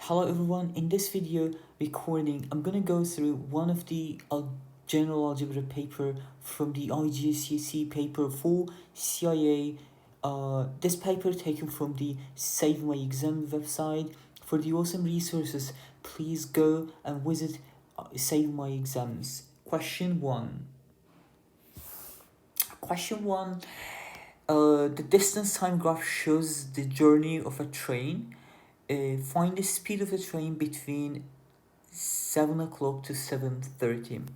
Hello everyone, in this video recording I'm gonna go through one of the general algebra paper from the IGCSE paper for CIA. This paper taken from the Save My Exam website. For the awesome resources, please go and visit Save My Exams. Question 1. The distance time graph shows the journey of a train. Find the speed of the train between 7 o'clock to 7:30.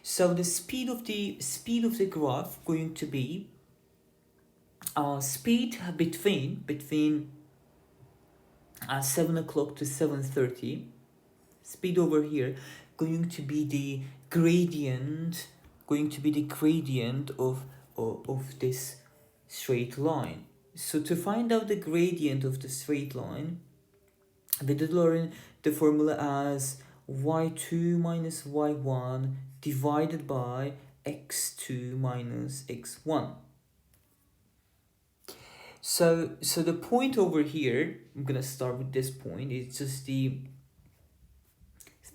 So the speed of the graph going to be speed between 7 o'clock to 7:30. Speed over here going to be the gradient of this straight line. So to find out the gradient of the straight line, we did learn the formula as y2 minus y1 divided by x2 minus x1. So the point over here, I'm gonna start with this point, it's just the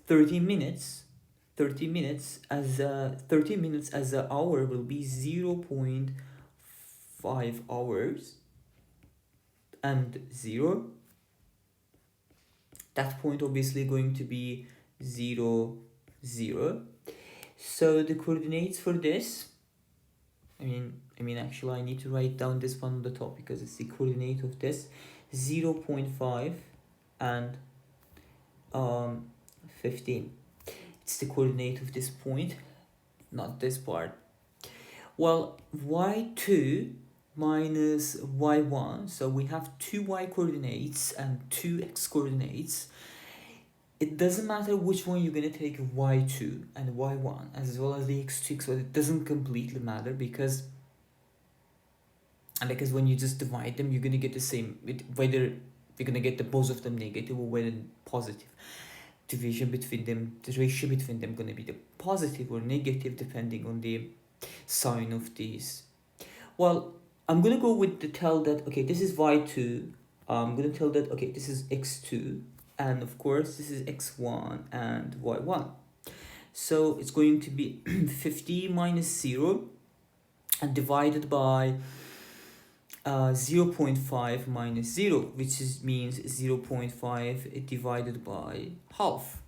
30 minutes as a hour will be 0.5 hours and 0. That point obviously going to be 0, 0. So the coordinates for this, actually I need to write down this one on the top because it's the coordinate of this, 0.5 and 15. It's the coordinate of this point, not this part. Well, y2 minus y1, so we have two y coordinates and two x coordinates. It doesn't matter which one you're going to take, y2 and y1 as well as the x2, so it doesn't completely matter because when you just divide them, you're going to get the same, whether you're going to get the both of them negative or whether positive. Division between them, the ratio between them going to be the positive or negative depending on the sign of these. Well, I'm going to go with the tell that, okay, this is y2. I'm going to tell that, okay, this is x2. And of course, this is x1 and y1. So it's going to be 50 minus 0 and divided by 0.5 minus 0, which means 0.5 divided by half.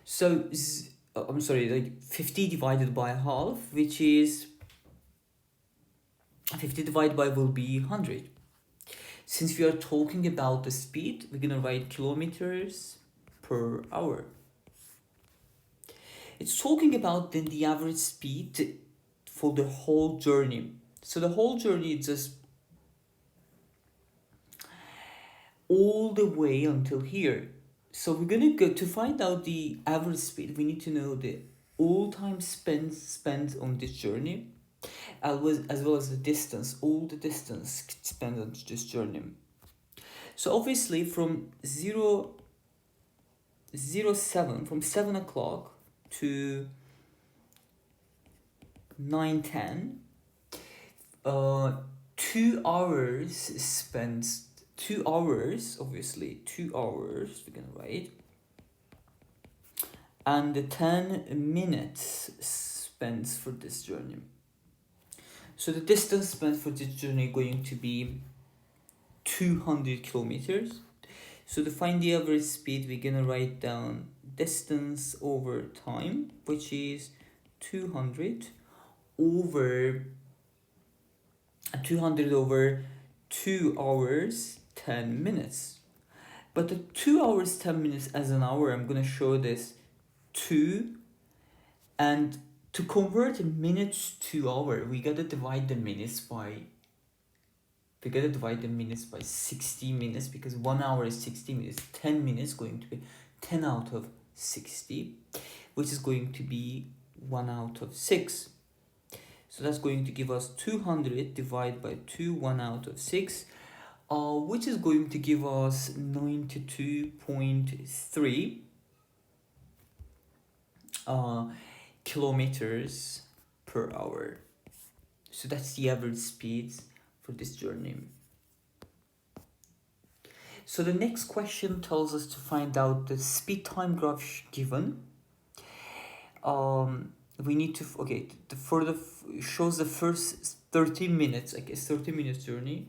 So, 50 divided by half, which is 50 divided by will be 100. Since we are talking about the speed, we're going to write kilometers per hour. It's talking about then the average speed for the whole journey. So the whole journey is just all the way until here. So we're going to go to find out the average speed. We need to know the all time spent on this journey, as well as the distance, all the distance spent on this journey. So obviously from 7 o'clock to 9:10, 2 hours spent. 2 hours, obviously 2 hours we're gonna write, and the 10 minutes spent for this journey. So the distance spent for this journey going to be 200 kilometers. So to find the average speed, we're gonna write down distance over time, which is 200 over 2 hours 10 minutes. But the 2 hours 10 minutes as an hour, I'm gonna show this 2, and to convert a minute to hour, we gotta divide the minutes by 60 minutes, because 1 hour is 60 minutes. 10 minutes going to be 10 out of 60, which is going to be 1 out of 6. So that's going to give us 200 divided by 2, 1 out of 6, which is going to give us 92.3 kilometers per hour. So that's the average speeds for this journey. So the next question tells us to find out the speed time graph given. We need to shows the first 30 minutes, I guess 30 minutes journey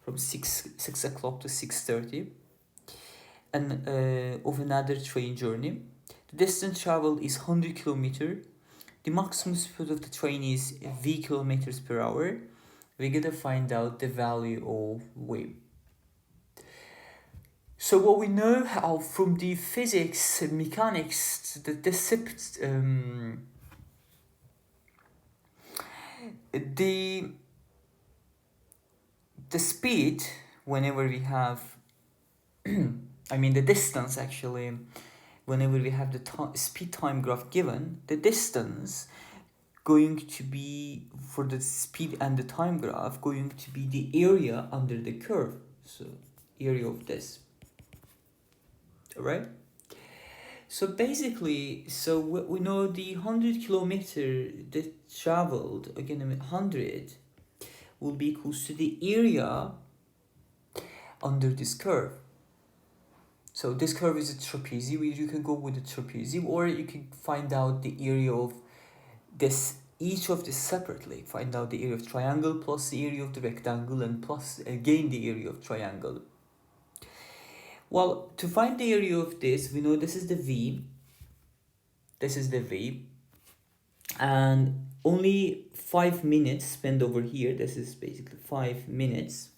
from 6 o'clock to 6:30, and of another train journey. The distance traveled is 100 kilometer. The maximum speed of the train is v kilometers per hour. We're gonna find out the value of v. So what we know from the physics and mechanics, the speed, whenever we have I mean the distance actually, whenever we have the speed time graph given, the distance going to be, for the speed and the time graph, going to be the area under the curve. So area of this, right? So basically, so we know the 100 kilometer that traveled, again 100 will be equals to the area under this curve. So this curve is a trapezium. You can go with the trapezium, or you can find out the area of this, each of this separately. Find out the area of triangle plus the area of the rectangle, and plus again the area of triangle. Well, to find the area of this, we know this is the V. This is the V. And only 5 minutes spent over here. This is basically 5 minutes.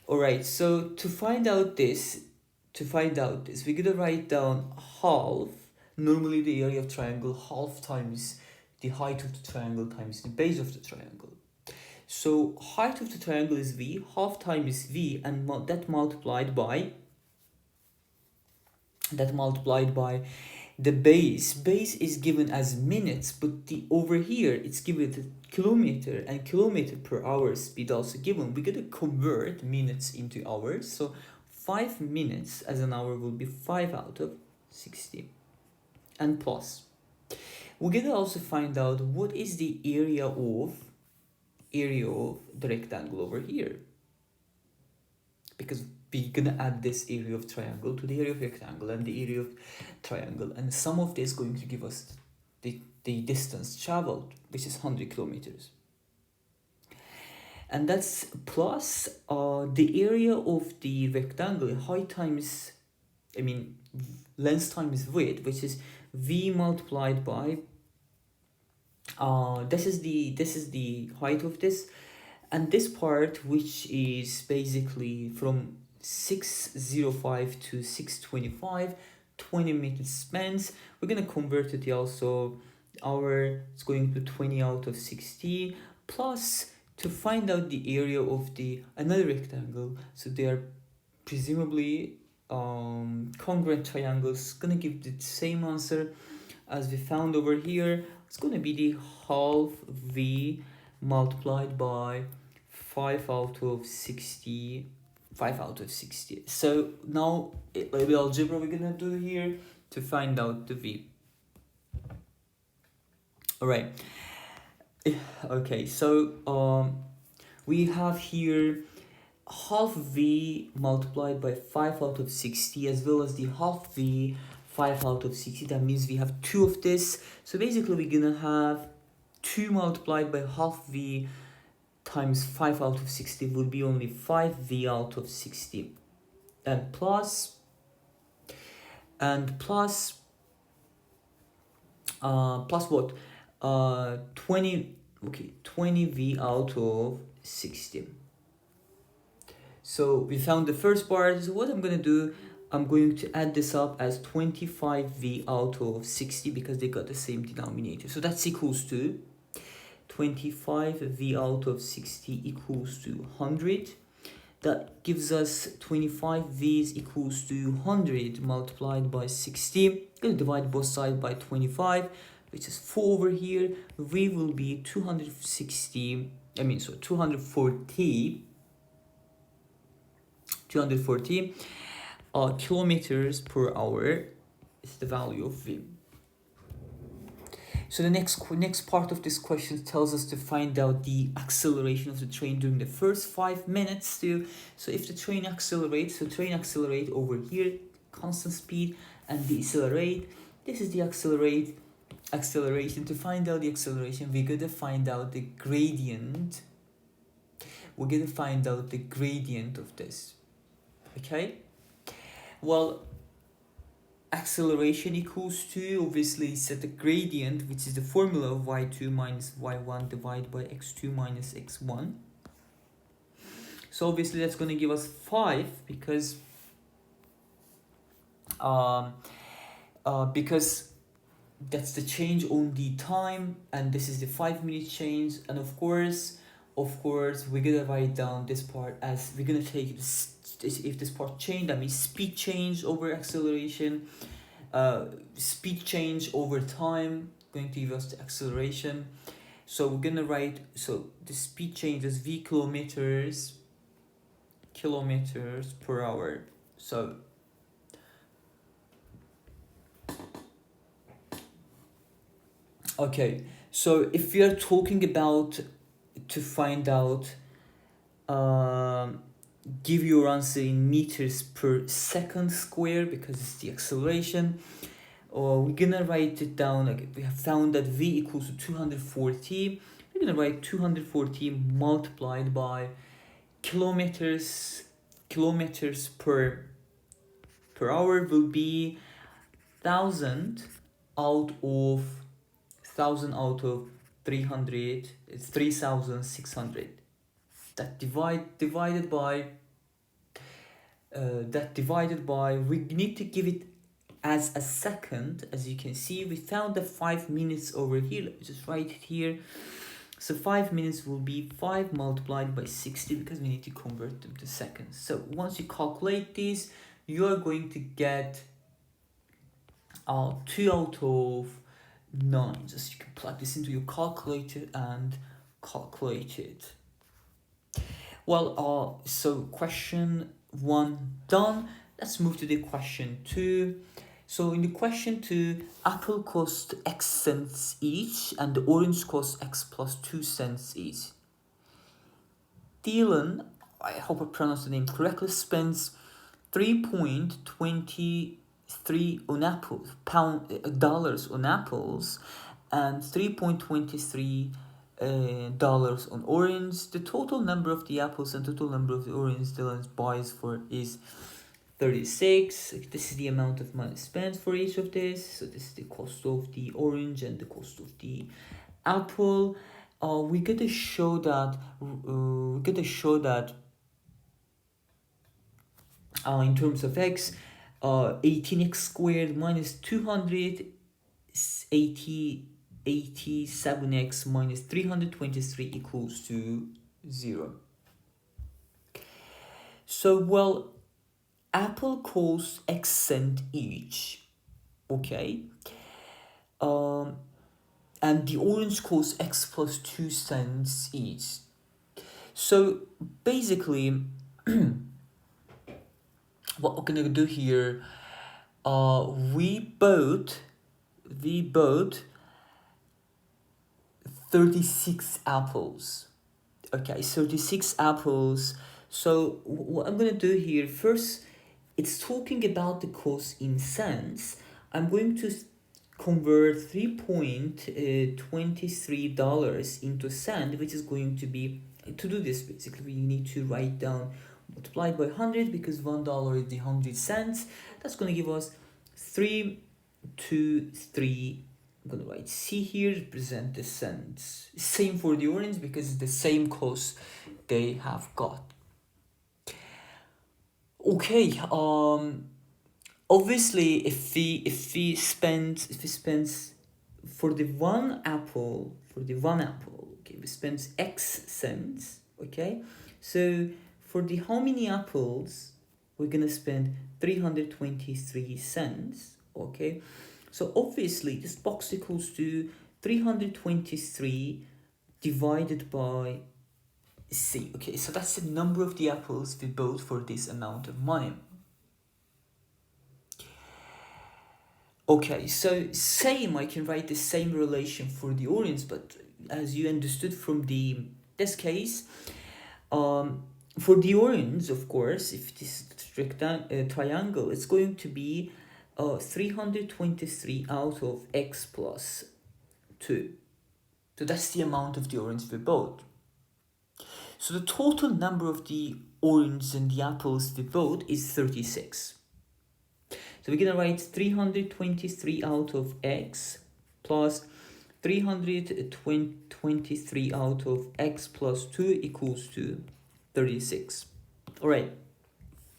Alright, so to find out this, we're gonna write down half, normally the area of triangle, half times the height of the triangle times the base of the triangle. So height of the triangle is V, half time is V, and that multiplied by the base. Base is given as minutes, but the over here it's given the kilometer, and kilometer per hour speed also given. We're gonna convert minutes into hours. So 5 minutes as an hour will be 5 out of 60, and plus we're gonna also find out what is the area of the rectangle over here, because we're gonna add this area of triangle to the area of rectangle and the area of triangle, and sum of this is going to give us the distance traveled, which is 100 kilometers. And that's plus the area of the rectangle, height times, length times width, which is V multiplied by this is the height of this, and this part, which is basically from 6:05 to 6:25, 20 minutes spent. We're gonna convert it also. Hour is going to 20 out of 60, plus to find out the area of the another rectangle. So they are presumably congruent triangles. Gonna give the same answer as we found over here. It's gonna be the half V multiplied by 5 out of 60. So now maybe algebra we're gonna do here to find out the V. All right. Okay, so we have here half V multiplied by 5 out of 60, as well as the half V 5 out of 60. That means we have 2 of this. So basically we're gonna have 2 multiplied by half V times 5 out of 60 would be only 5V out of 60, and plus 20V out of 60. So we found the first part. So what I'm gonna do, I'm going to add this up as 25V out of 60, because they got the same denominator. So that's equals to 25V out of 60 equals to 100. That gives us 25V is equals to 100 multiplied by 60. I'm going to divide both sides by 25, which is 4 over here. V will be 240 kilometers per hour is the value of V. So the next part of this question tells us to find out the acceleration of the train during the first 5 minutes. So if the train accelerates, so train accelerate over here, constant speed, and decelerate. This is the acceleration. To find out the acceleration, we're gonna find out the gradient. We're gonna find out the gradient of this. Okay. Well, acceleration equals to, obviously set the gradient, which is the formula of y2 minus y1 divided by x2 minus x1. So obviously that's going to give us 5 because that's the change on the time, and this is the 5-minute change. And of course we're gonna write down this part as we're gonna take this, if this part change, that means speed change over acceleration, speed change over time going to give us the acceleration. So we're gonna write, so the speed change is v kilometers per hour. So okay, so if we are talking about to find out, give your answer in meters per second square because it's the acceleration, or we're gonna write it down like we have found that v equals to 240. We're gonna write 240 multiplied by kilometers per hour will be 1000 out of 300, it's 3600. That divided by we need to give it as a second. As you can see, we found the 5 minutes over here. Let me just write it here. So 5 minutes will be 5 multiplied by 60 because we need to convert them to seconds. So once you calculate this, you are going to get 2 out of 9. Just you can plug this into your calculator and calculate it. Well, so question 1 done. Let's move to the question 2. So in the question 2, apple cost X cents each and the orange cost X plus 2 cents each. Dylan, I hope I pronounced the name correctly, spends 3.23 on apples, dollars on apples, and 3.23 dollars on orange. The total number of the apples and total number of the orange Dylan buys for is 36. This is the amount of money spent for each of this. So this is the cost of the orange and the cost of the apple. We get to show that in terms of x, 18x squared minus 287x minus 323 equals to 0. So well, apple costs X cent each, okay, and the orange costs X plus 2 cents each. So basically what we're gonna do here, we bought 36 apples. Okay, 36 apples. So what I'm gonna do here, first, it's talking about the cost in cents. I'm going to convert $3.23 into cent, which is going to be, to do this basically we need to write down multiplied by 100 because $1 is the 100 cents. That's going to give us 323. I'm going to write C here, represent the cents. Same for the orange because it's the same cost they have got. Okay, obviously if we spend for the one apple, okay, we spend X cents, okay? So for the how many apples, we're gonna spend 323 cents, okay? So obviously this box equals to 323 divided by C. Okay, so that's the number of the apples we bought for this amount of money. Okay, so same, I can write the same relation for the orange, but as you understood from this case, for the orange, of course, if this triangle, it's going to be 323 out of x plus 2. So that's the amount of the orange we bought. So the total number of the oranges and the apples we bought is 36. So we're gonna write 323 out of x plus 323 out of x plus 2 equals to 36. Alright,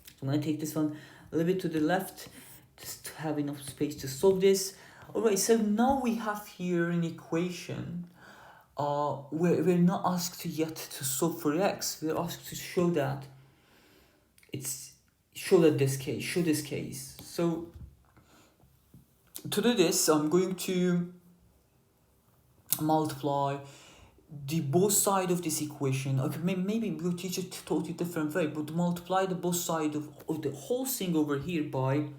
so I'm gonna take this one a little bit to the left just to have enough space to solve this. Alright, so now we have here an equation. We're not asked yet to solve for x. We're asked to show this case. So to do this, I'm going to multiply the both side of this equation. Okay, maybe your teacher taught you different way, but multiply the both side of the whole thing over here by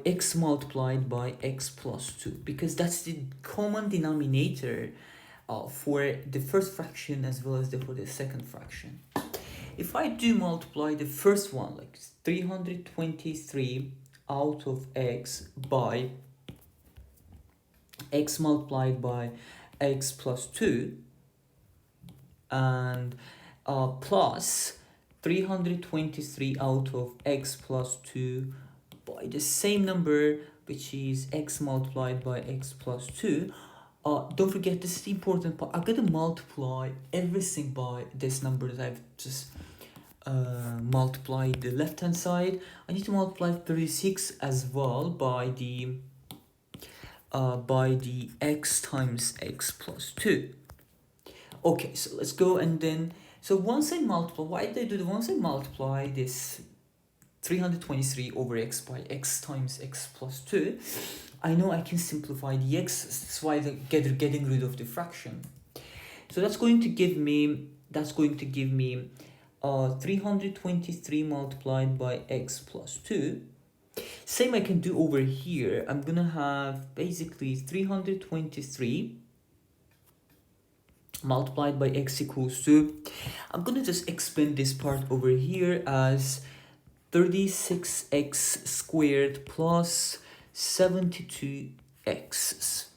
x multiplied by x plus 2, because that's the common denominator for the first fraction as well as for the second fraction. If I do multiply the first one, like 323 out of x by x multiplied by x plus 2 and plus 323 out of x plus 2 by the same number, which is x multiplied by x plus 2. Don't forget, this is the important part. I'm going to multiply everything by this number that I've just multiplied the left hand side. I need to multiply 36 as well by the x times x plus 2. Okay, so let's go, and then so once I multiply, why did I do that? Once I multiply this 323 over x by x times x plus 2, I know I can simplify the x. That's why I'm getting rid of the fraction. So that's going to give me 323 multiplied by x plus 2. Same I can do over here. I'm gonna have basically 323 multiplied by x equals 2. I'm gonna just expand this part over here as 36x squared plus 72x.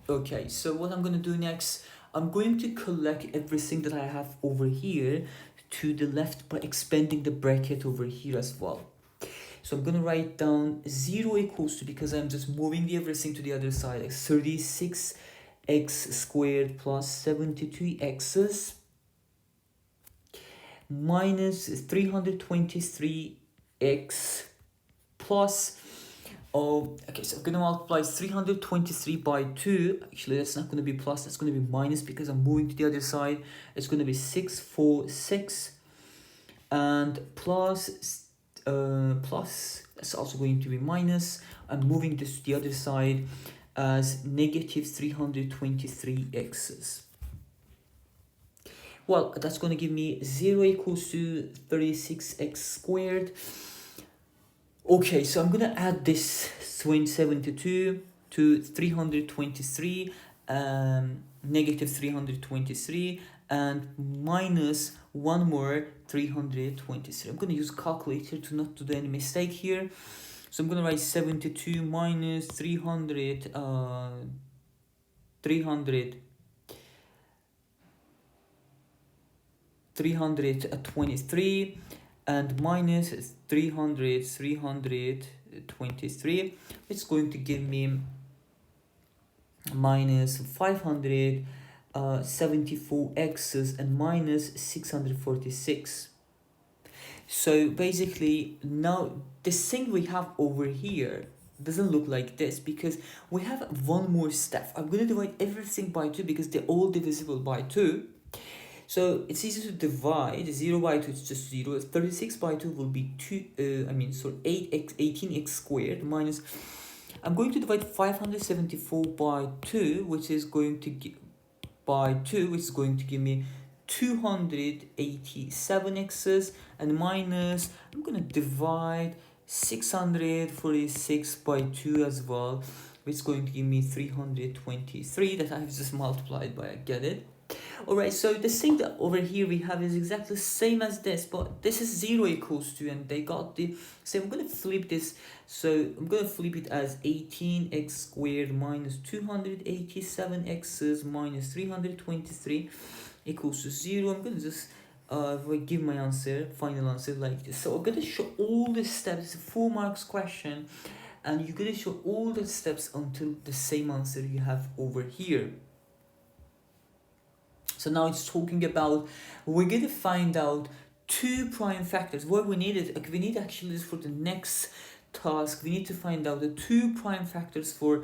Okay, so what I'm gonna do next, I'm going to collect everything that I have over here to the left by expanding the bracket over here as well. So I'm gonna write down 0 equals to, because I'm just moving everything to the other side, like 36x squared plus 72x's minus 323x plus okay, so I'm gonna multiply 323 by 2. Actually, that's not gonna be plus, that's gonna be minus because I'm moving to the other side. It's gonna be 646 and plus that's also going to be minus. I'm moving this to the other side as negative 323x's. Well, that's going to give me 0 equals to 36x squared. Okay, so I'm going to add this 72 to 323, negative 323, and minus one more 323. I'm going to use calculator to not do any mistake here. So I'm going to write 72 minus 323 and minus 323. It's going to give me minus 574 x's and minus 646. So basically now this thing we have over here doesn't look like this because we have one more step. I'm going to divide everything by 2 because they're all divisible by 2. So it's easy to divide. 0 by 2 is just 0. 36 by 2 will be 18x squared minus, I'm going to divide 574 by 2, which is going to give me 287 x's, and minus, I'm going to divide 646 by 2 as well, which is going to give me 323 that I've just multiplied by. I get it. Alright, so the thing that over here we have is exactly the same as this, but this is 0 equals 2, and they got the same. I'm going to flip this, so I'm going to flip it as 18x squared minus 287x minus 323 equals to 0. I'm going to just give my answer, final answer like this. So I'm going to show all the steps. It's a 4 marks question, and you're going to show all the steps until the same answer you have over here. So now it's talking about, we're going to find out 2 prime factors. What we need actually is for the next task, we need to find out the 2 prime factors for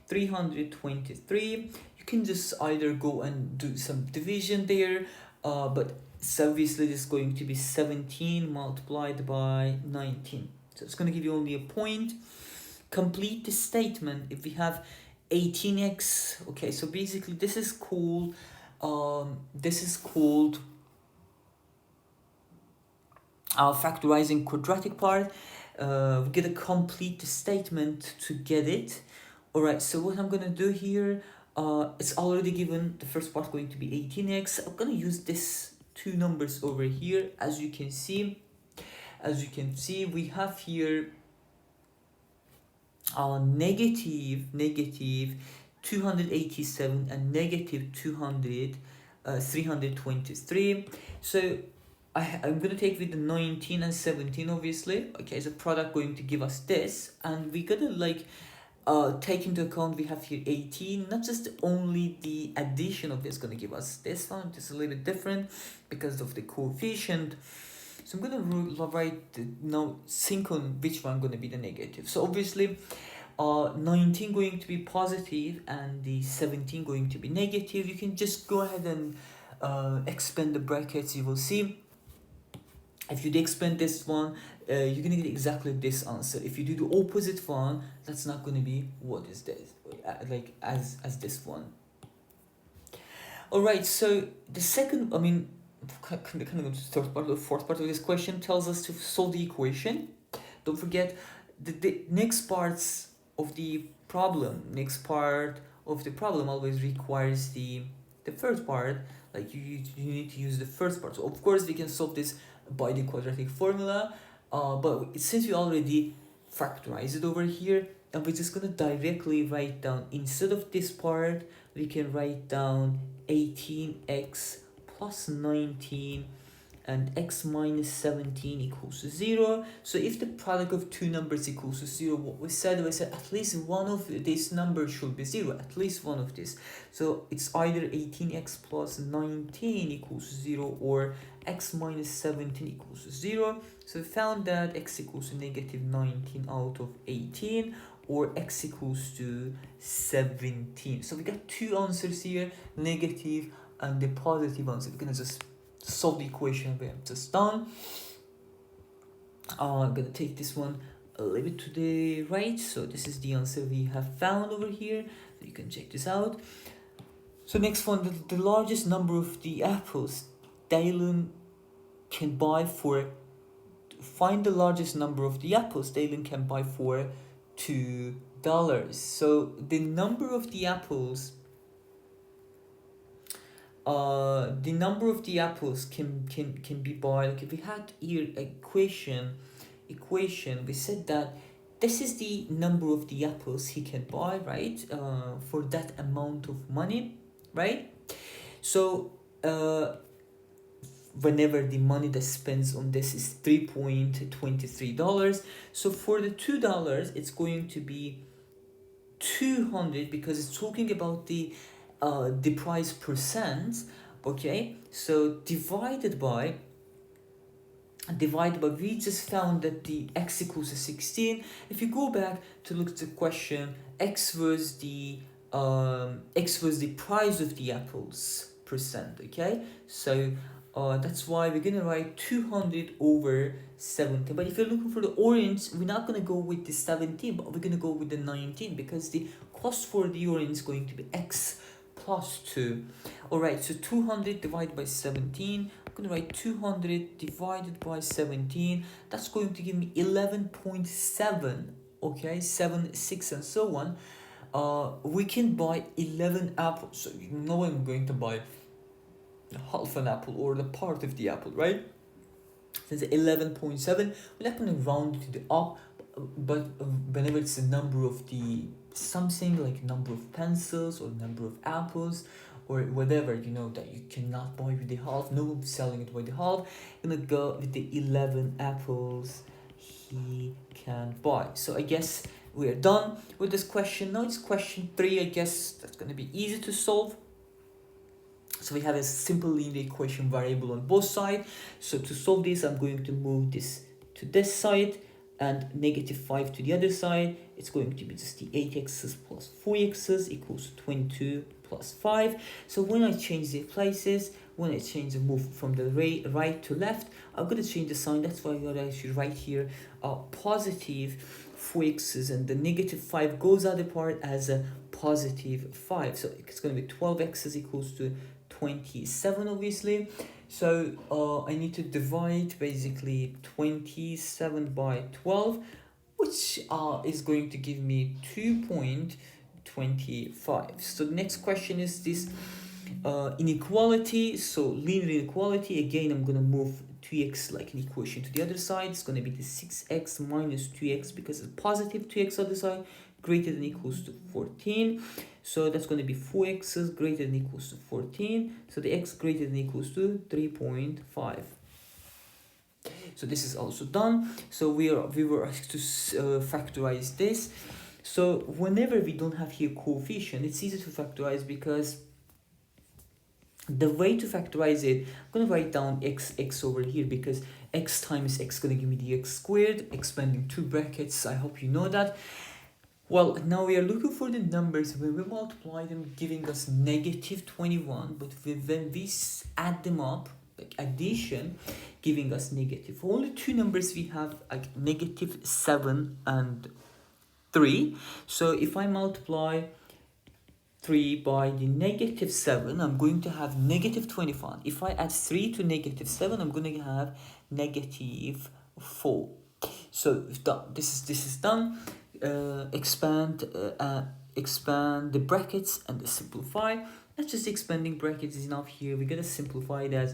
323. You can just either go and do some division there, but so obviously this is going to be 17 multiplied by 19. So it's going to give you only a point. Complete the statement. If we have 18x, okay, so basically this is called factorizing quadratic part. We're gonna complete the statement to get it. Alright, so what I'm gonna do here, it's already given, the first part going to be 18x. I'm gonna use this 2 numbers over here. As you can see, we have here negative 287 and negative 323. So I'm going to take with the 19 and 17 obviously. Okay, as a product going to give us this, and we gotta like take into account we have here 18, not just only the addition of this going to give us this one, just a little bit different because of the coefficient. So I'm going to write now, think on which one going to be the negative. So obviously 19 going to be positive and the 17 going to be negative. You can just go ahead and expand the brackets. You will see if you expand this one, you're going to get exactly this answer. If you do the opposite one, that's not going to be what is this, like as this one. Alright, so the second, kind of the third part, the fourth part of this question tells us to solve the equation. Don't forget the next parts of the problem. Next part of the problem always requires the first part. Like you need to use the first part. So of course we can solve this by the quadratic formula, but since we already factorized it over here, and we're just gonna directly write down, instead of this part, we can write down 18x plus 19 and x minus 17 equals to 0. So if the product of 2 numbers equals to 0, what we said at least one of these numbers should be 0, at least one of this. So it's either 18x plus 19 equals to 0 or x minus 17 equals to 0. So we found that x equals to negative 19 out of 18, or x equals to 17. So we got 2 answers here, negative and the positive answer. We're gonna just solve the equation. We have just done. I'm gonna take this one a little bit to the right. So this is the answer we have found over here. So you can check this out. So next one, the largest number of the apples Dylan can buy for. Find the largest number of the apples Dylan can buy for $2. So the number of the apples. The number of the apples can be bought. Like if we had here equation, we said that this is the number of the apples he can buy, right? For that amount of money, right? So whenever the money that spends on this is $3.23, so for the $2 it's going to be 200, because it's talking about the price percent. Okay, so divided by we just found that the x equals to 16. If you go back to look at the question, x was the price of the apples percent. Okay, so that's why we're gonna write 200 over 17. But if you're looking for the orange, we're not gonna go with the 17, but we're gonna go with the 19, because the cost for the orange is going to be x plus 2. Alright, so 200 divided by 17 I'm going to write 200 divided by 17. That's going to give me 11.7. Okay, 7, 6, and so on. We can buy 11 apples. So you know I'm going to buy half an apple or the part of the apple, right? Since 11.7, we're not going to round it to the up, but whenever it's the number of the something like number of pencils or number of apples or whatever, you know, that you cannot buy with the half, no one's selling it by the half, I'm gonna go with the 11 apples he can buy. So I guess we're done with this question. Now it's question 3. I guess that's gonna be easy to solve. So we have a simple linear equation variable on both sides. So to solve this, I'm going to move this to this side and -5 to the other side. It's going to be just the 8x's plus 4x's equals 22 plus 5. So when I change the places, when I change the move from the right to left, I'm going to change the sign. That's why I should write here positive 4x's, and the -5 goes out apart as a positive 5. So it's going to be 12x's equals to 27, obviously. So I need to divide basically 27 by 12, which is going to give me 2.25. So the next question is this inequality. So linear inequality, again I'm going to move 2x like an equation to the other side. It's going to be the 6x minus 2x, because it's positive 2x on the side, greater than equals to 14. So that's going to be 4x's greater than equals to 14. So the x greater than equals to 3.5. So this is also done. So we were asked to factorize this. So whenever we don't have here coefficient, it's easy to factorize, because the way to factorize it, I'm going to write down x over here, because x times x is going to give me the x squared, expanding two brackets. I hope you know that. Well, now we are looking for the numbers. When we multiply them, giving us -21, but when we add them up, like addition, giving us negative. Only two numbers we have, like -7 and 3. So if I multiply 3 by the -7, I'm going to have -21. If I add 3 to -7, I'm going to have -4. So this is done. Expand the brackets and simplify. That's just expanding brackets is enough here. We're gonna simplify it as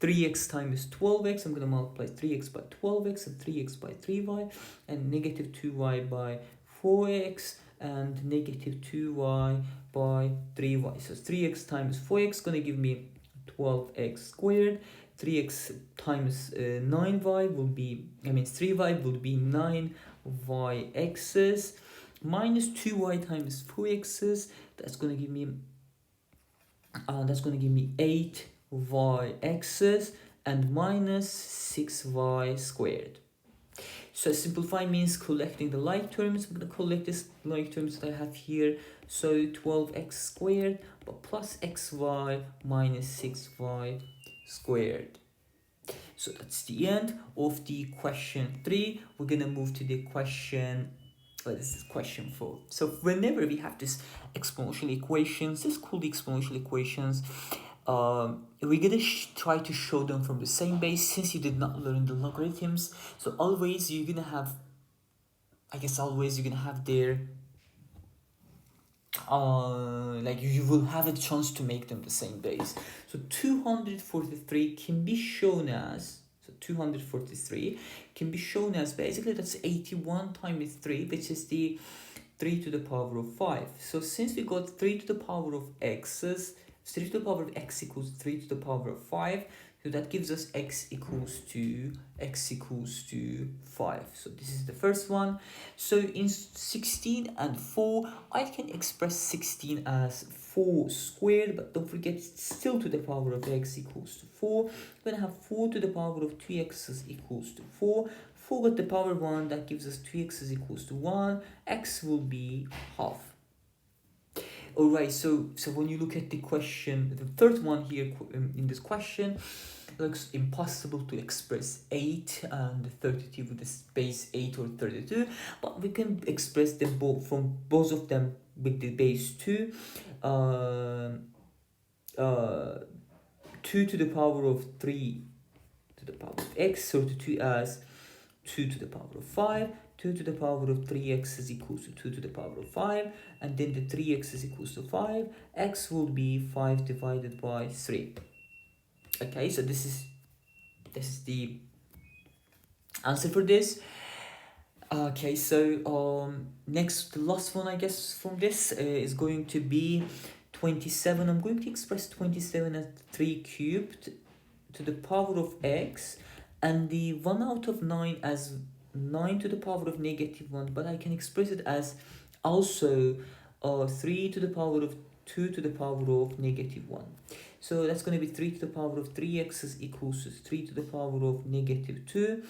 3x times 12x. I'm gonna multiply 3x by 12x and 3x by 3y, and -2y by 4x and -2y by 3y. So 3x times 4x gonna give me 12x squared. 3x times 9y will be, 3y will be 9yx's, minus 2y times 4x's. That's gonna give me 8yx's, and minus 6y squared. So simplify means collecting the like terms. I'm gonna collect this like terms that I have here. So 12x squared, but plus xy minus 6y squared. So that's the end of the question 3. We're gonna move to the question, this is question 4. So whenever we have this exponential equations, this called the exponential equations, we're gonna try to show them from the same base, since you did not learn the logarithms. So always you're gonna have, their like you will have a chance to make them the same base. So 243 can be shown as, basically that's 81 times 3, which is the 3 to the power of 5. So since we got 3 to the power of x's, 3 to the power of x equals 3 to the power of 5, so that gives us x equals to 5. So this is the first one. So in 16 and 4, I can express 16 as 4 squared, but don't forget it's still to the power of x equals to 4. We're going to have 4 to the power of 2x is equals to 4. 4 got the power 1, that gives us 2x is equals to 1. X will be half. Alright, so when you look at the question, the third one here in this question, it looks impossible to express 8 and 32 with the base 8 or 32, but we can express them both of them with the base 2. 2 to the power of 3 to the power of x, 32 as 2 to the power of 5, 2 to the power of 3x is equals to 2 to the power of 5, and then the 3x is equals to 5, x will be 5 divided by 3. Okay, so this is the answer for this. Okay, so next, the last one I guess from this is going to be 27. I'm going to express 27 as 3 cubed to the power of x, and the 1 out of 9 as 9 to the power of negative 1, but I can express it as also 3 to the power of 2 to the power of negative 1. So that's going to be 3 to the power of 3x is equals to 3 to the power of negative 2.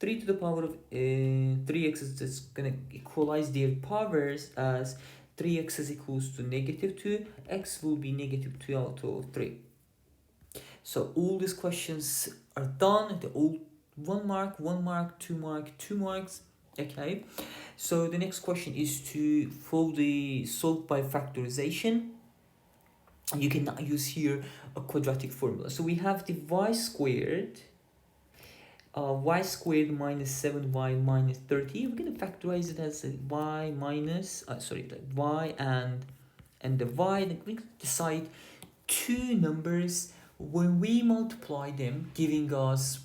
3 to the power of 3x is just going to equalize their powers as 3x is equals to negative 2. X will be negative 2 out of 3. So all these questions are done. They're all 1 mark, 1 mark, 2 mark, 2 marks. Okay, so the next question is to solve by factorization. You can use here a quadratic formula. So we have the y squared minus 7y minus 30. We're going to factorize it as y minus y and the y. Then we decide two numbers. When we multiply them, giving us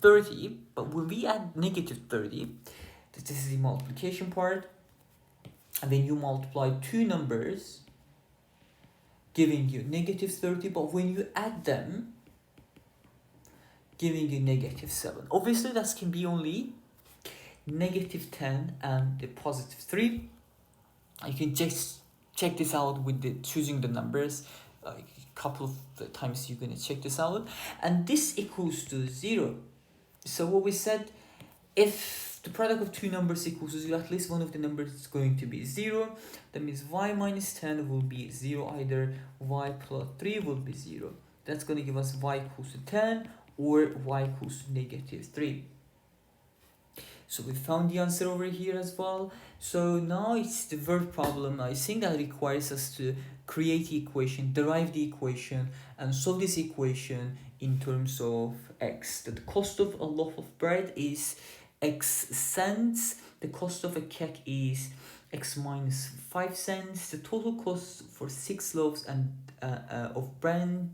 30, but when we add negative 30, this is the multiplication part, and then you multiply two numbers giving you negative 30, but when you add them, giving you negative 7. Obviously that can be only negative 10 and the positive 3. You can just check this out with the choosing the numbers. A couple of times you're going to check this out, and this equals to 0. So what we said, if the product of two numbers equals to 0, at least one of the numbers is going to be 0. That means y minus 10 will be 0, either y plus 3 will be 0. That's going to give us y equals to 10 or y equals to negative 3. So we found the answer over here as well. So now it's the word problem. I think that requires us to create the equation, derive the equation, and solve this equation in terms of x. The cost of a loaf of bread is x cents. The cost of a cake is x minus 5 cents. The total cost for 6 loaves and of bread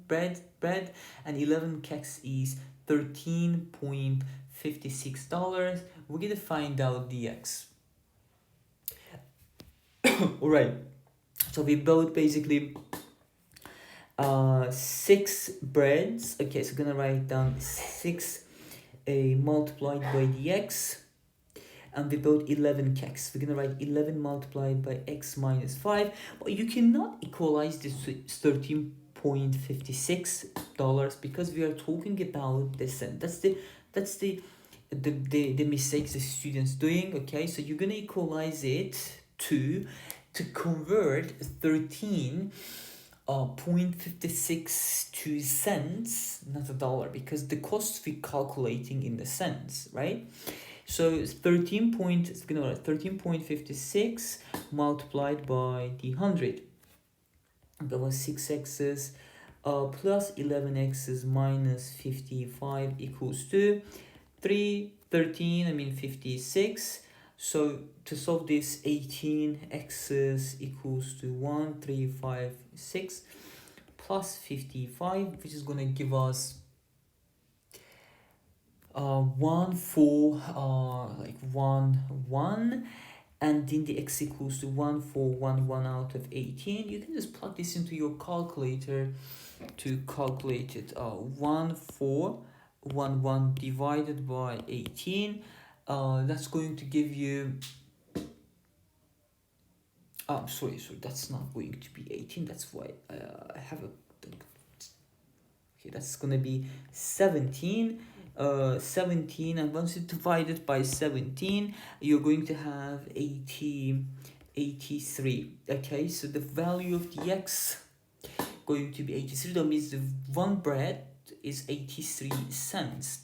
and 11 cakes is $13.56. We're gonna find out the x. Alright, so we bought basically 6 breads. Okay, so we're gonna write down 6 multiplied by the x, and we bought 11 cakes. We're gonna write 11 multiplied by x minus 5, but you cannot equalize this to $13.56 because we are talking about the cent. That's the mistakes the students doing. Okay, so you're gonna equalize it to convert 13.56 to cents, not a dollar, because the cost we're calculating in the cents, right? So it's 13.56 multiplied by the 100. That was 6x's plus 11x's minus 55 equals to 56. So to solve this, 18x's equals to 1356 plus 55, which is going to give us 1 and then the x equals to 1411 out of 18. You can just plug this into your calculator to calculate it. 1411 divided by 18, that's going to give you sorry, that's not going to be 18. That's why I have a okay, that's gonna be 17. 17, and once you divide it by 17, you're going to have 83. Okay, so the value of the x going to be 83. That means the one bread is 83 cents.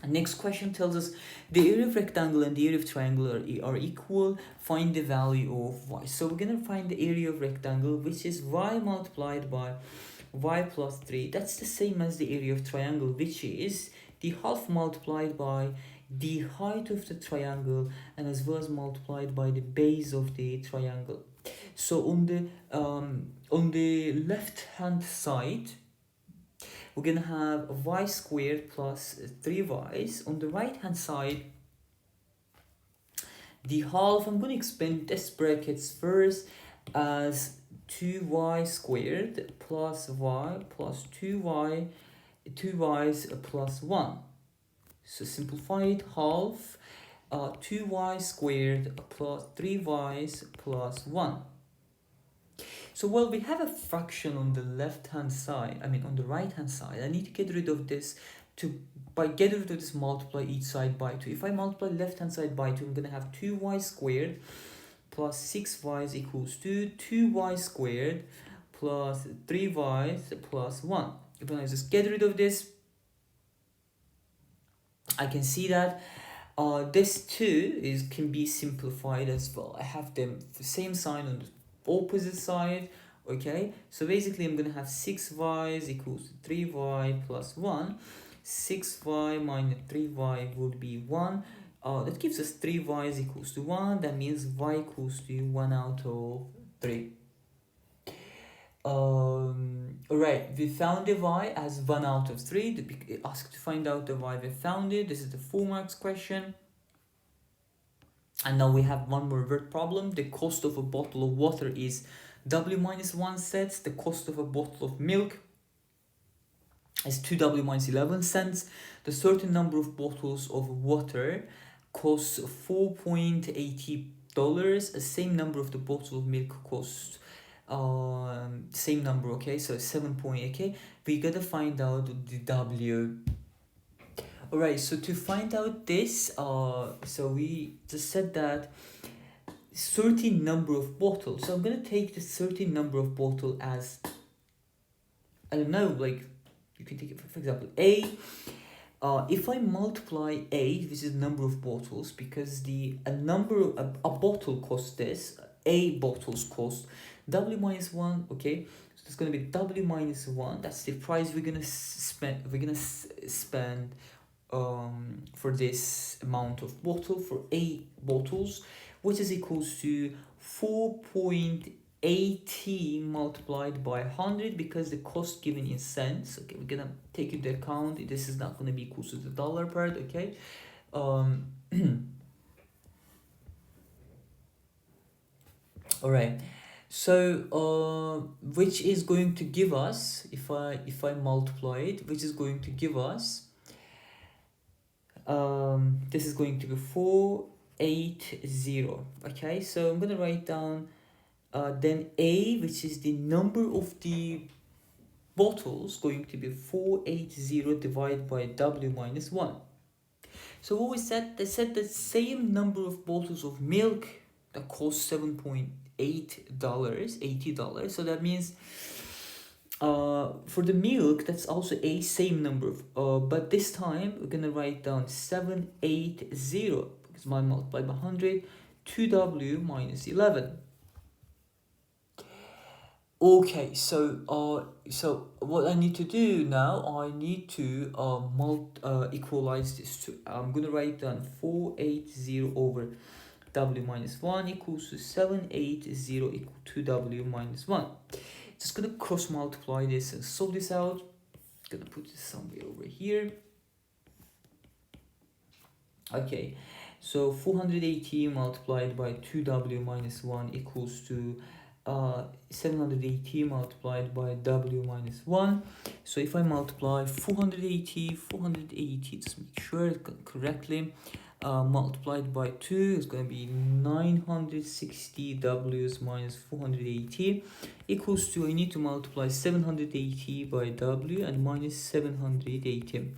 And next question tells us the area of rectangle and the area of triangle are equal. Find the value of y. So we're gonna find the area of rectangle, which is y multiplied by y plus 3, that's the same as the area of triangle, which is the half multiplied by the height of the triangle and as well as multiplied by the base of the triangle. So on the left hand side we're gonna have y squared plus 3y's. On the right hand side, the half, I'm gonna expand this brackets first as 2y squared plus y plus 2y's plus 1. So simplified half 2y squared plus 3y's plus 1. So while we have a fraction on the left hand side, on the right hand side, I need to get rid of this by getting rid of this, multiply each side by 2. If I multiply left hand side by 2, I'm going to have 2y squared plus 6y equals to 2y squared plus 3y plus 1. If I just get rid of this, I can see that this 2 can be simplified as well. I have them the same sign on the opposite side. Okay, so basically I'm gonna have 6y equals 3y plus 1. 6y minus 3y would be 1. That gives us 3y equals to 1. That means y equals to 1 out of 3. Alright, we found the y as 1 out of 3. Asked to find out the y, we found it. This is the 4 marks question. And now we have one more word problem. The cost of a bottle of water is W minus 1 cents. The cost of a bottle of milk is 2W minus 11 cents. The certain number of bottles of water costs $4.80. The same number of the bottle of milk costs same number, okay? So 7.8, okay? We gotta find out the W. Alright, so to find out this, so we just said that certain number of bottles. So I'm gonna take the certain number of bottle as, I don't know, like you can take it for example A. If I multiply A, which is number of bottles, because a bottle costs this, A bottles cost W minus 1, okay? So it's gonna be W minus 1. That's the price we're gonna spend. We're gonna spend for this amount of bottle for 8 bottles, which is equals to 4.80 multiplied by 100, because the cost given in cents. Okay, we're gonna take into account this is not gonna be equal to the dollar part. Okay, all right. So which is going to give us, if I multiply it, which is going to give us this is going to be 480. Okay, so I'm gonna write down then A, which is the number of the bottles, going to be 480 divided by W minus 1. So what we said, they said the same number of bottles of milk that cost $7.80, $80. So that means for the milk, that's also a same number of, but this time we're gonna write down 780 because mine multiplied by 100, 2W minus 11. Okay, so what I need to do now, I need to equalize this to, I'm gonna write down 480 over W minus 1 equals to 780 equal to W minus 1. Just gonna cross multiply this and solve this out. Gonna put this somewhere over here. Okay, so 480 multiplied by 2W minus 1 equals to 780 multiplied by W minus 1. So if I multiply 480, just make sure it's correctly, multiplied by 2 is going to be 960 W's minus 480 equals to, I need to multiply 780 by W and minus 780.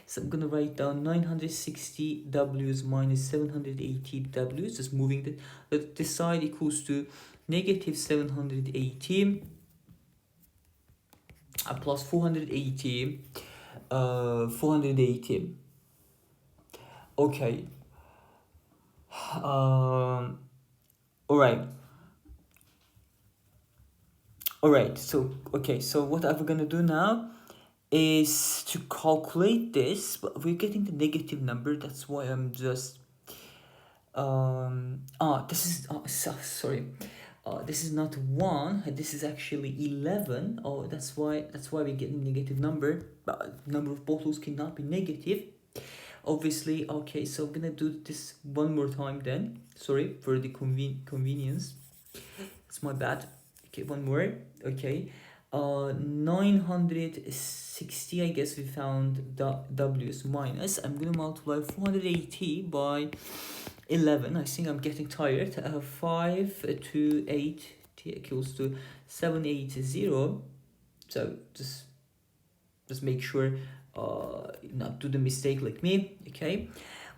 So I'm going to write down 960 W's minus 780 W's, just moving this side, equals to negative 780 plus 480, 480. Okay. All right. All right, so okay, so what are we gonna do now is to calculate this, but we're getting the negative number. That's why I'm just this is sorry, this is not 1, this is actually 11. Oh, that's why we're getting negative number, but number of bottles cannot be negative, obviously. Okay, so I'm gonna do this one more time then. Sorry for the convenience, it's my bad. Okay, one more. Okay, 960, I guess we found the w's minus. I'm gonna multiply 480 by 11. I think I'm getting tired. 5 to 8 equals to 780. So just make sure not do the mistake like me. Okay,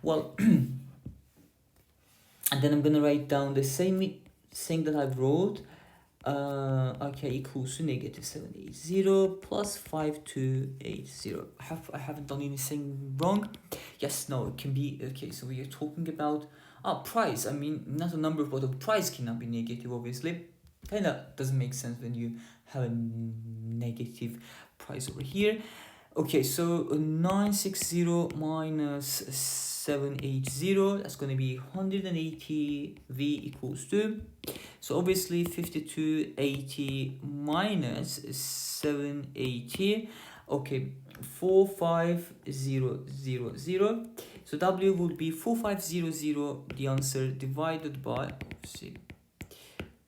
well, and then I'm gonna write down the same thing that I wrote. Okay, equals to negative 780 plus 5280. I haven't done anything wrong. Yes, no, it can be. Okay, so we are talking about price. I mean, not a number, but the price cannot be negative, obviously. Kind of doesn't make sense when you have a negative price over here. Okay, so 960 minus 780, that's going to be 180. V equals to, so obviously 5280 minus 780, okay, 45000. So W would be 4500, the answer, divided by, see,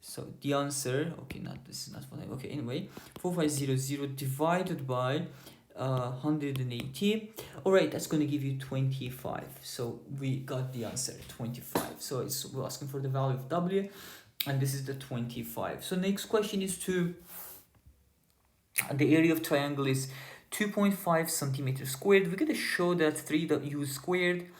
so the answer, okay, not this is not what I, okay, anyway, 4500 divided by 180. All right, that's going to give you 25. So we got the answer 25. So we're asking for the value of W, and this is the 25. So next question is to, the area of triangle is 2.5 centimeters squared. We're going to show that 3u squared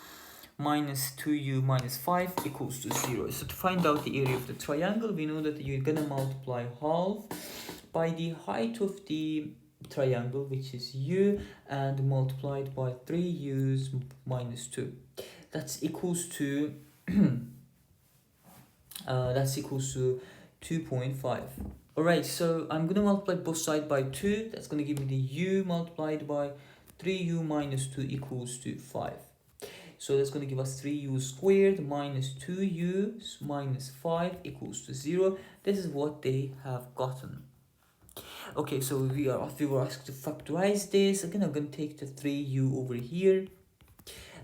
minus 2u minus 5 equals to 0. So to find out the area of the triangle, we know that you're going to multiply half by the height of the triangle, which is u, and multiplied by 3u's minus 2. That's equals to 2.5. all right, so I'm gonna multiply both sides by 2. That's gonna give me the u multiplied by 3u minus 2 equals to 5. So that's going to give us 3u squared minus 2u minus 5 equals to 0. This is what they have gotten. Okay, so we were asked to factorize this. Again, I'm going to take the 3u over here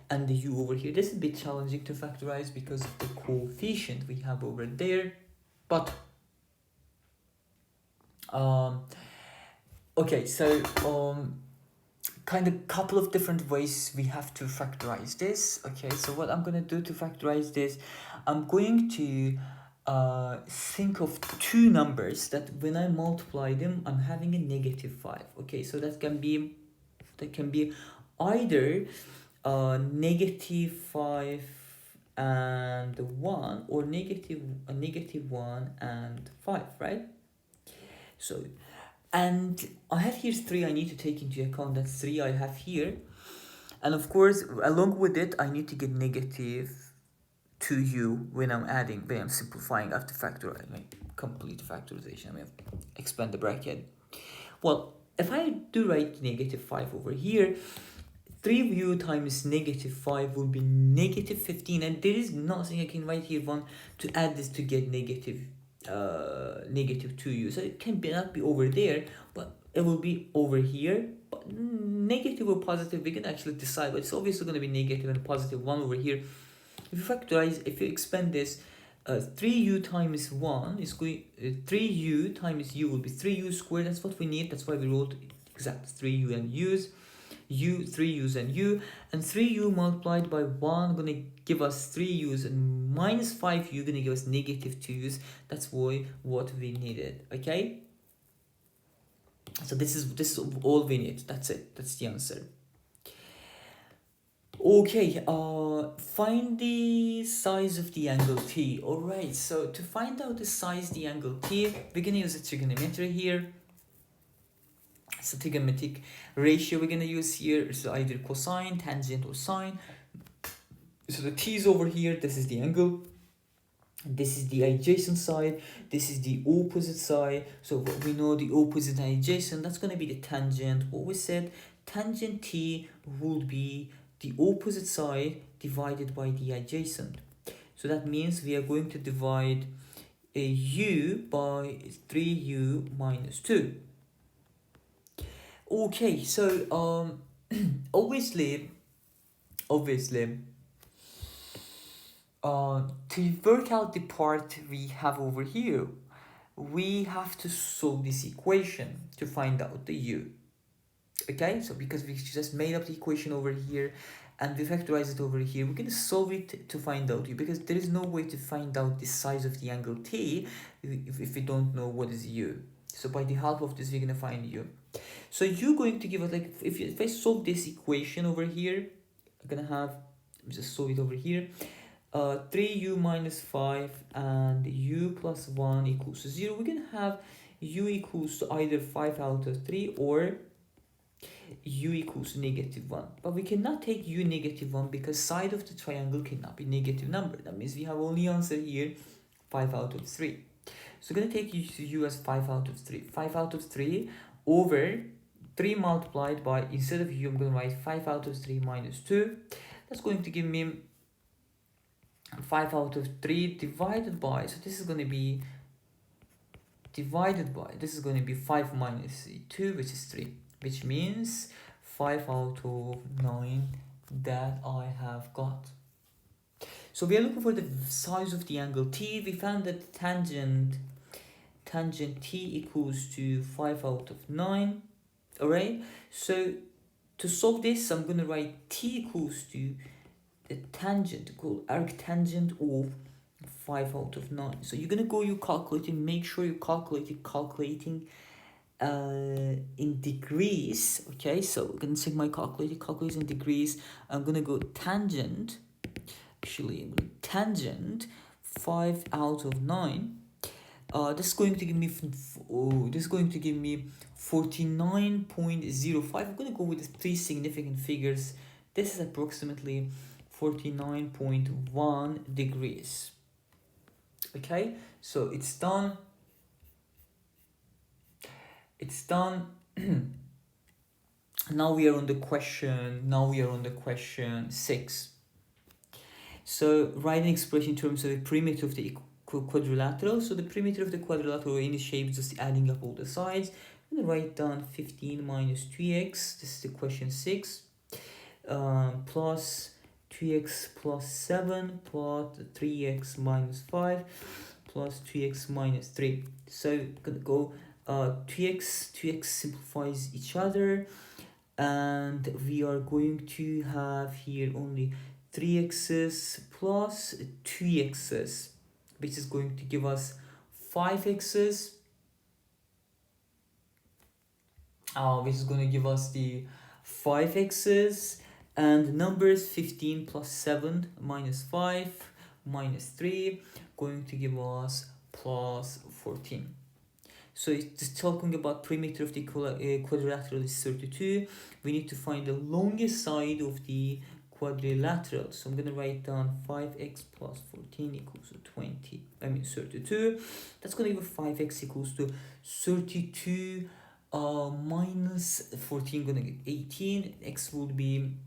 and the u over here. This is a bit challenging to factorize because of the coefficient we have over there. But okay, so kind of couple of different ways we have to factorize this. Okay, so what I'm gonna do to factorize this, I'm going to think of two numbers that when I multiply them, I'm having a negative 5. Okay, so that can be either negative 5 and 1, or negative 1 and 5, right? So, and I have here 3 I need to take into account. That's 3 I have here. And of course, along with it, I need to get negative 2u when I'm adding, when I'm simplifying after factorizing, like complete factorization. I mean, expand the bracket. Well, if I do write negative 5 over here, 3u times negative 5 will be negative 15. And there is nothing I can write here one to add this to get negative 2u. So it can not be over there, but it will be over here. But negative or positive, we can actually decide, but it's obviously going to be negative and positive 1 over here. If you factorize, if you expand this, 3u times 1 is going 3u times u will be 3u squared. That's what we need. That's why we wrote exact 3u and u's. 3u's and u, and 3u multiplied by 1 gonna give us 3u's, and minus 5u gonna give us negative 2u's. That's what we needed. Okay, so this is all we need. That's it. That's the answer. Okay, find the size of the angle T. All right, so to find out the size of the angle T, we're gonna use a trigonometry here. It's a trigonometric ratio we're going to use here. So either cosine, tangent, or sine. So the T is over here. This is the angle. This is the adjacent side, this is the opposite side. So what we know, the opposite and adjacent, that's going to be the tangent. What we said, tangent t would be the opposite side divided by the adjacent. So that means we are going to divide a u by 3u minus 2. Okay, so obviously to work out the part we have over here, we have to solve this equation to find out the u. Okay, so because we just made up the equation over here and we factorize it over here, we're going to solve it to find out u, because there is no way to find out the size of the angle t if we don't know what is u. So by the help of this, we're going to find u. So you're going to give us, like, if I solve this equation over here, I'm going to have, just solve it over here. 3u minus 5 and u plus 1 equals to 0. We're going to have u equals to either 5 out of 3 or u equals to negative 1. But we cannot take u negative 1 because side of the triangle cannot be negative number. That means we have only answer here 5 out of 3. So we're going to take u as 5 out of 3. 5 out of 3 over 3 multiplied by, instead of u, I'm going to write 5 out of 3 minus 2. That's going to give me 5 out of 3 divided by, so this is going to be divided by, this is going to be 5 minus 2, which is 3, which means 5 out of 9 that I have got. So we are looking for the size of the angle t. We found that tangent t equals to 5 out of 9. Alright, so to solve this, I'm going to write t equals to the tangent, called arctangent of 5 out of 9. So you're going to go, you calculating, make sure you calculating in degrees. Okay, so I'm going to take my calculator in degrees. I'm going to go tangent, tangent 5 out of 9. This is going to give me 49.05. I'm going to go with the 3 significant figures. This is approximately 49.1 degrees. Okay, so it's done. Now we are on the question 6. So write an expression in terms of the perimeter of the quadrilateral. So the perimeter of the quadrilateral in the shape, just adding up all the sides. I'm going to write down 15 minus 2x. This is the question 6. Plus 2x plus 7 plus 3x minus 5 plus 2x minus 3. So I'm going to go 2x simplifies each other, and we are going to have here only 3x's plus 2x's, which is going to give us 5x's, which is going to give us the 5x's, and numbers 15 plus 7 minus 5 minus 3 going to give us plus 14. So it's just talking about perimeter of the quadrilateral is 32. We need to find the longest side of the quadrilateral. So I'm going to write down 5x plus 14 equals to 32. That's going to give 5x equals to 32 minus 14, going to get 18. X would be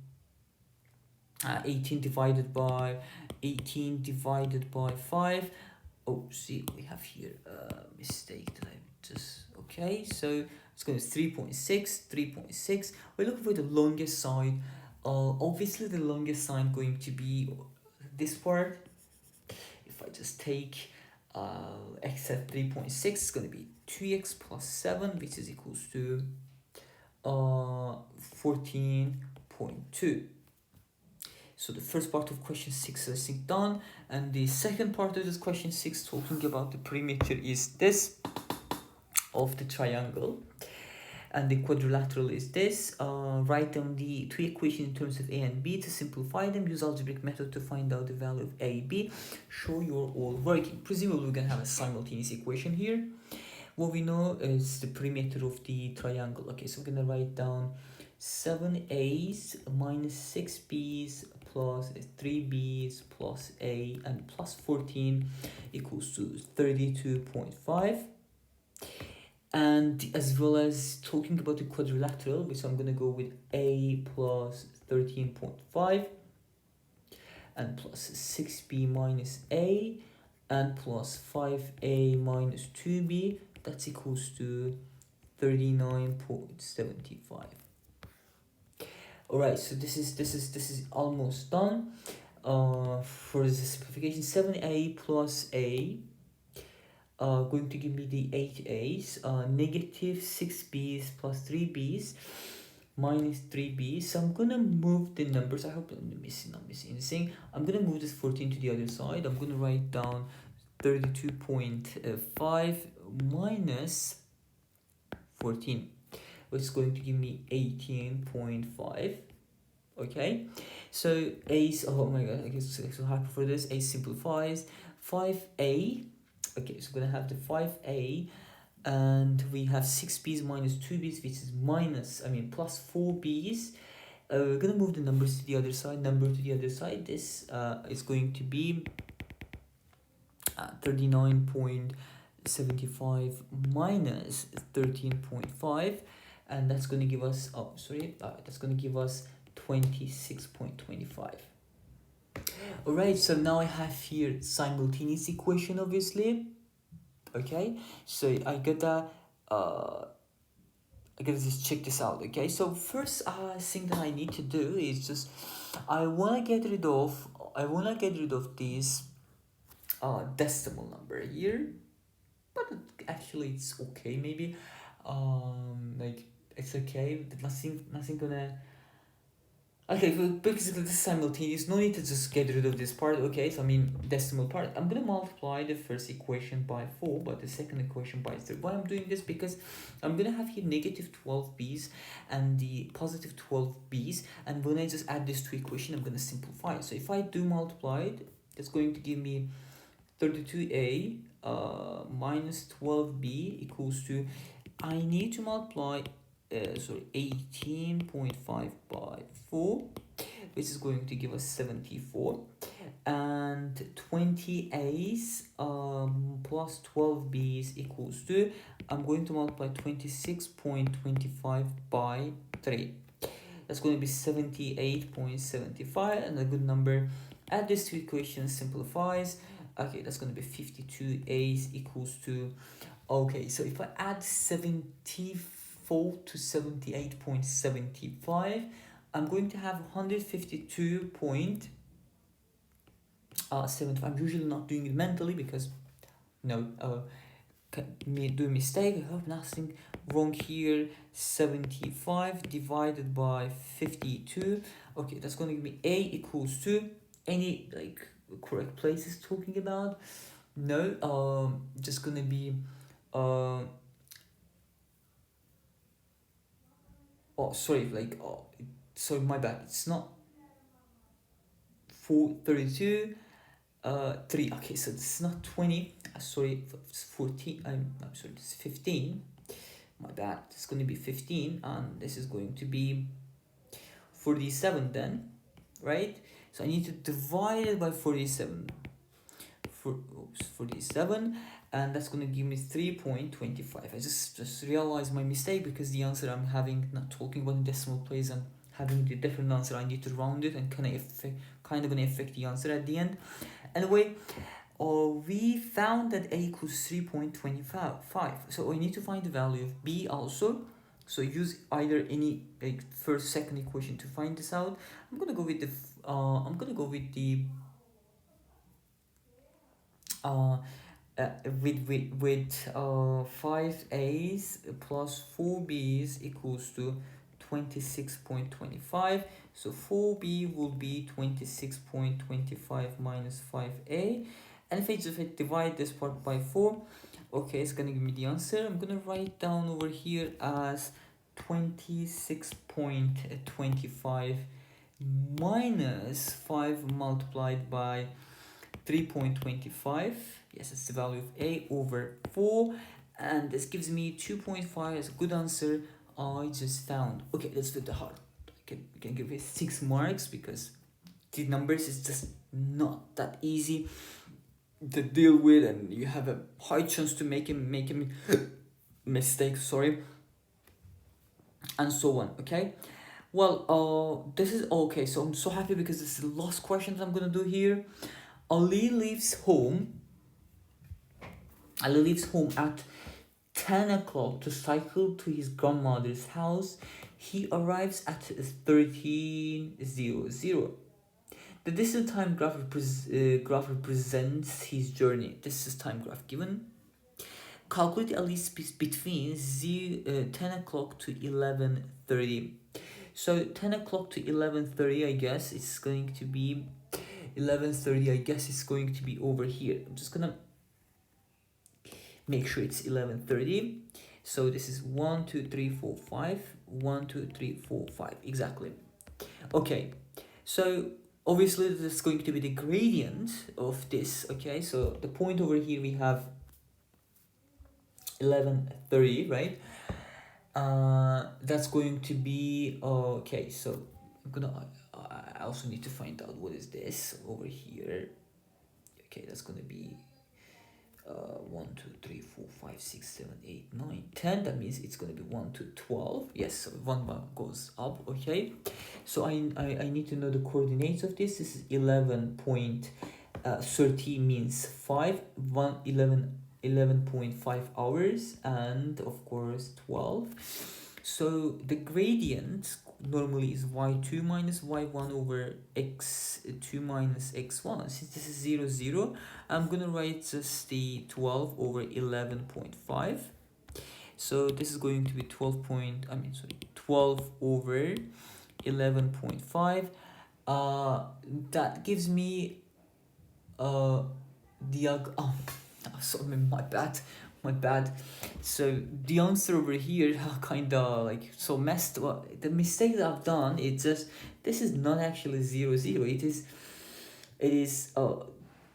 18 divided by 5. Oh, see, we have here a mistake that I just, okay, so it's going to 3.6. We're looking for the longest side. Obviously the longest side going to be this part. If I just take x at 3.6, it's going to be 2x plus 7, which is equals to 14.2. So the first part of question 6 is done, and the second part of this question 6 talking about the perimeter is this of the triangle, and the quadrilateral is this. Write down the 2 equations in terms of a and b. To simplify them, use algebraic method to find out the value of a, b. Show you're all working. Presumably we're going to have a simultaneous equation here. What we know is the perimeter of the triangle. Okay, so we're going to write down 7a's minus 6b's plus 3b's plus a and plus 14 equals to 32.5. And as well as talking about the quadrilateral, which I'm gonna go with a plus 13.5 and plus 6b minus a and plus 5a minus 2b, that's equals to 39.75. Alright, so this is almost done. For the simplification, 7a plus a going to give me the 8a's, negative 6b's plus 3b's minus 3b. So I'm gonna move the numbers. I hope I'm not missing anything. I'm gonna move this 14 to the other side. I'm gonna write down 32.5 minus 14, which is going to give me 18.5. Okay, so a's, oh my god, I guess I'm so happy for this. A simplifies 5a. Okay, so we're gonna have the 5a, and we have 6b's minus 2b's, which is plus 4b's. We're gonna move the numbers to the other side. This is going to be 39.75 minus 13.5, and that's gonna give us that's gonna give us 26.25. Alright, so now I have here simultaneous equation, obviously. Okay, so I gotta just check this out. Okay, so first thing that I need to do is just I wanna get rid of this decimal number here, but actually it's okay, maybe like it's okay, nothing gonna. Okay, so basically this is simultaneous, no need to just get rid of this part. Okay, so decimal part, I'm gonna multiply the first equation by 4, but the second equation by 3. Why I'm doing this? Because I'm gonna have here negative 12b's and the positive 12b's, and when I just add these two equations, I'm gonna simplify. So if I do multiply it, it's going to give me 32a minus 12b equals to, I need to multiply 18.5 by 4, which is going to give us 74, and 20a's plus 12b's equals to, I'm going to multiply 26.25 by 3. That's going to be 78.75, and a good number. Add these two equations, simplifies. Okay, that's going to be 52a's equals to, okay, so if I add 74 to 78.75, I'm going to have 152.75. I'm usually not doing it mentally because me do a mistake. I hope nothing wrong here. 75 divided by 52. Okay, that's going to give me a equals to, any correct places talking about? No, just gonna be sorry, my bad, it's not 432 3. Okay, so this is not 20, sorry, it's 14, I'm sorry, it's 15, my bad, it's going to be 15, and this is going to be 47 then, right? So I need to divide it by 47, 47, and that's going to give me 3.25. I just realized my mistake, because the answer I'm having, not talking about decimal place and having the different answer, I need to round it and kind of gonna affect the answer at the end. Anyway, we found that a equals 3.25, so we need to find the value of b also. So use either any first, second equation to find this out. I'm gonna go with the 5a's plus 4b's equals to 26.25. So 4b will be 26.25 minus 5a, and if I divide this part by 4, okay, it's gonna give me the answer. I'm gonna write down over here as 26.25 minus 5 multiplied by 3.25. Yes, it's the value of a over 4, and this gives me 2.5 as a good answer. I just found. Okay, let's do the hard. I can give it 6 marks because the numbers is just not that easy to deal with, and you have a high chance to make a mistake. Sorry, and so on. Okay. Well, this is okay. So I'm so happy because this is the last questions I'm gonna do here. Ali leaves home. Ali leaves home at 10 o'clock to cycle to his grandmother's house. He arrives at 13:00. The distance time graph, represents his journey. This is time graph given. Calculate at least between 10 o'clock to 11:30. So 10 o'clock to 11:30, I guess it's going to be 11:30. I guess it's going to be over here. I'm just gonna make sure it's 11:30. So this is 1 2 3 4 5 1 2 3 4 5 exactly. Okay, so obviously this is going to be the gradient of this. Okay, so the point over here we have 11:30, right? That's going to be okay. So I also need to find out what is this over here. Okay, that's gonna be 1 2 3 4 5 6 7 8 9 10. That means it's gonna be 1 to 12. Yes, so one bar goes up. Okay, so I need to know the coordinates of this. This is 11.30 means 5 1 11.5 hours, and of course 12. So the gradient normally is y2 minus y1 over x2 minus x1. Since this is 0 0, I'm gonna write just the 12 over 11.5. So this is going to be 12 over 11.5. That gives me sorry, my bad. So the answer over here kind of like so messed up. The mistake that I've done, it's just this is not actually 0 0. It is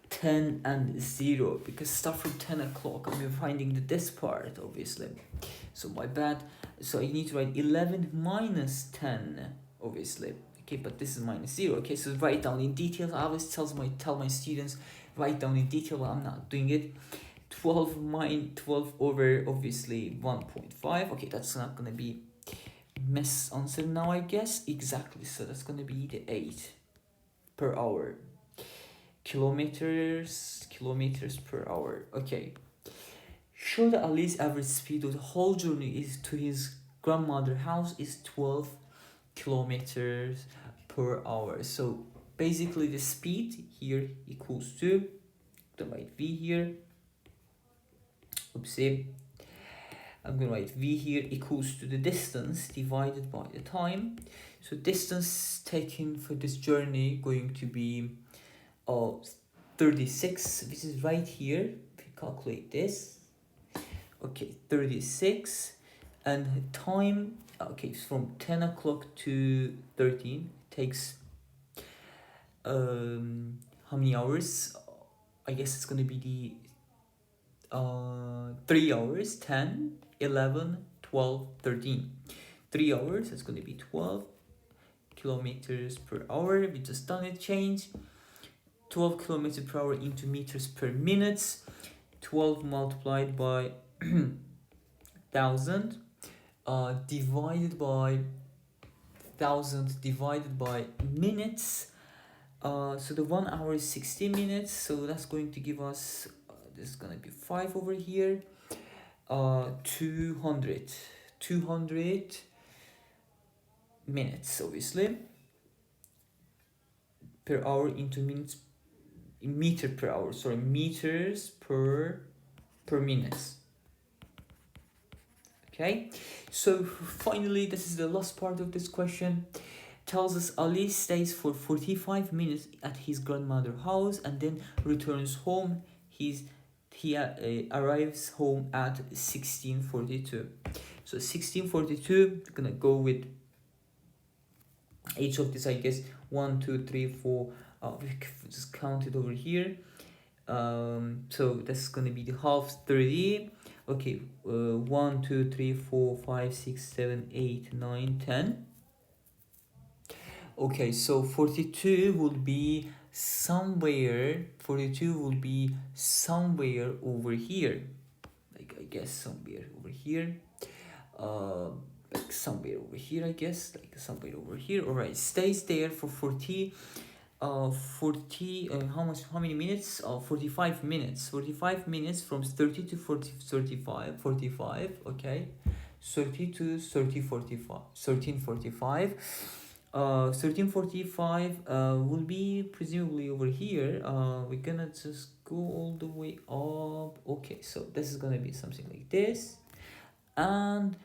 10 and 0, because start from 10 o'clock and we're finding this part obviously. So my bad. So I need to write 11 minus 10 obviously. Okay, but this is minus 0. Okay, so write down in detail. I always tell my students, write down in detail. I'm not doing it. 12 over obviously 1.5. Okay, that's not gonna be mess answer now, I guess. Exactly, so that's gonna be the 8 per hour. Kilometers per hour. Okay, show that Ali's average speed of the whole journey is to his grandmother's house is 12 kilometers per hour. So basically the speed here equals to the write v here. Oopsie. I'm gonna write v here equals to the distance divided by the time. So distance taken for this journey going to be 36. This is right here. If you calculate this, okay, 36, and time. Okay, it's from 10 o'clock to 13. It takes how many hours? I guess it's gonna be the 3 hours. 10 11 12 13. 3 hours. It's gonna be 12 kilometers per hour. We just done it. Change 12 kilometers per hour into meters per minute. 12 multiplied by 1000 divided by 1000 divided by minutes. So the 1 hour is 60 minutes. So that's going to give us this is gonna be 5 over here. 200 minutes obviously per hour into minutes, meter per hour, sorry, meters per minutes. Okay, so finally this is the last part of this question. Tells us Ali stays for 45 minutes at his grandmother's house and then returns home. He arrives home at 16:42. So 16:42, we're gonna go with each of these, I guess 1 2 3 4. We just count it over here. So that's gonna be the half 30. Okay, 1 2 3 4 5 6 7 8 9 10. Okay, so 42 will be somewhere, 42 will be somewhere over here, like I guess somewhere over here, uh like somewhere over here, I guess, like somewhere over here. All right, stays there for 40 how many minutes? 45 minutes. 45 minutes from 30 to 40, 35, 45. Okay, 30 to 30, 45, 13:45. 13:45 will be presumably over here. We're gonna just go all the way up. Okay, so this is gonna be something like this, and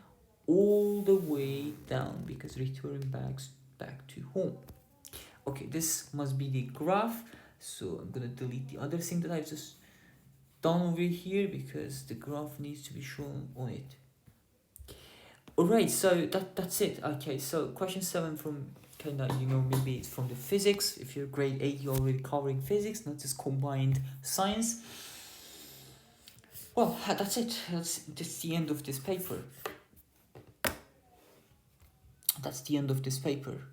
all the way down, because return back to home. Okay, this must be the graph, so I'm gonna delete the other thing that I've just done over here because the graph needs to be shown on it. Alright, so that's it. Okay, so question 7 from kinda, maybe it's from the physics. If you're grade 8, you're already covering physics, not just combined science. Well, that's it. That's the end of this paper. That's the end of this paper.